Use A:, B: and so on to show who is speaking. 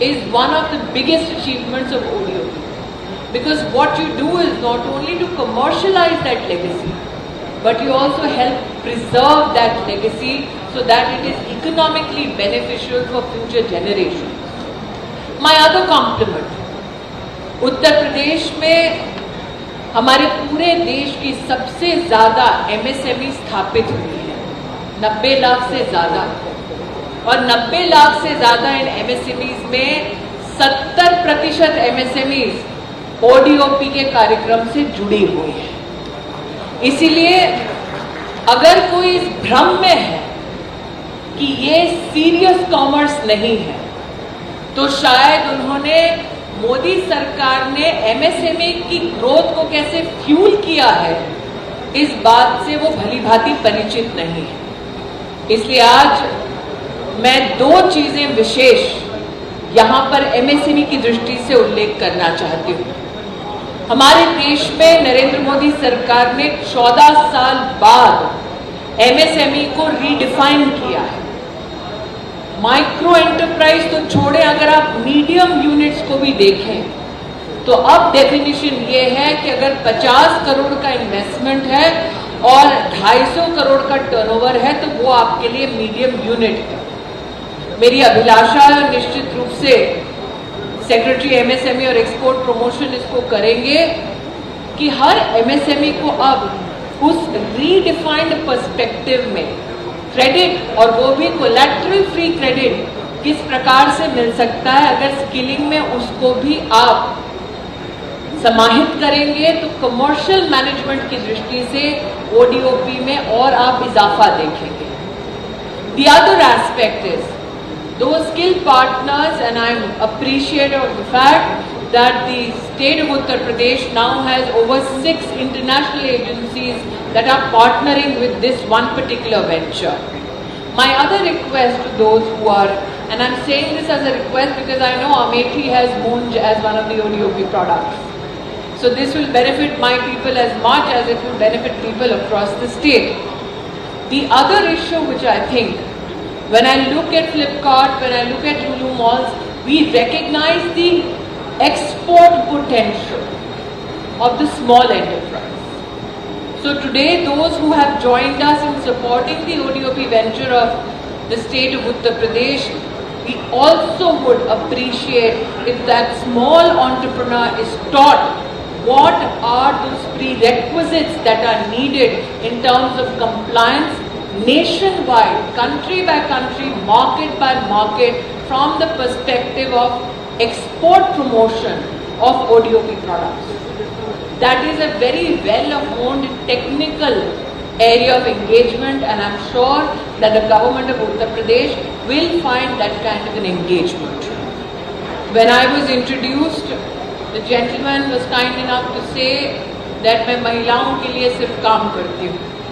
A: is one of the biggest achievements of ODOP. Because what you do is not only to commercialize that legacy, but you also help preserve that legacy so that it is economically beneficial for future generations. My other compliment, Uttar Pradesh में हमारे पूरे देश की सबसे ज़्यादा MSME स्थापित हुई है, 90 लाख से ज़्यादा, और 90 लाख से ज़्यादा इन MSMEs में 70% MSMEs ODOP के कार्यक्रम से जुड़ी हुई है। इसीलिए अगर कोई इस भ्रम में है कि ये सीरियस कॉमर्स नहीं है, तो शायद उन्होंने मोदी सरकार ने MSME की ग्रोथ को कैसे फ्यूल किया है, इस बात से वो भली भांति परिचित नहीं है। इसलिए आज मैं दो चीजें विशेष यहाँ पर MSME की दृष्टि से उल्लेख करना चाहती हूँ। हमारे देश में नरेंद्र मोदी सरकार ने 14 साल बाद MSME को रीडिफाइन किया है। माइक्रो एंटरप्राइज तो छोड़े, अगर आप मीडियम यूनिट्स को भी देखें तो अब डेफिनेशन ये है कि अगर 50 करोड़ का इन्वेस्टमेंट है और 250 करोड़ का टर्नओवर है तो वो आपके लिए मीडियम यूनिट है। मेरी अभिलाषा है, निश्चित रूप से सेक्रेटरी MSME और एक्सपोर्ट प्रमोशन इसको करेंगे कि हर MSME को अब उस रीडिफाइंड पर्सपेक्टिव में क्रेडिट, और वो भी कोलैटरल फ्री क्रेडिट, किस प्रकार से मिल सकता है। अगर स्किलिंग में उसको भी आप समाहित करेंगे तो कमर्शियल मैनेजमेंट की दृष्टि से ODOP में और आप इजाफा देखेंगे। The other aspect is those skilled partners, and I'm appreciative of the fact that the state of Uttar Pradesh now has over 6 international agencies that are partnering with this one particular venture. My other request to those who are, and I'm saying this as a request because I know Amethi has Munj as one of the ODOP products. So this will benefit my people as much as it will benefit people across the state. The other issue which I think, when I look at Flipkart, when I look at Lulu malls, we recognize the export potential of the small enterprise. So today, those who have joined us in supporting the ODOP venture of the state of Uttar Pradesh, we also would appreciate if that small entrepreneur is taught what are those prerequisites that are needed in terms of compliance nationwide, country by country, market by market, from the perspective of export promotion of ODOP products. That is a very well-honed technical area of engagement, and I'm sure that the government of Uttar Pradesh will find that kind of an engagement. When I was introduced, the gentleman was kind enough to say that मैं महिलाओं के लिए सिर्फ काम करती हूँ।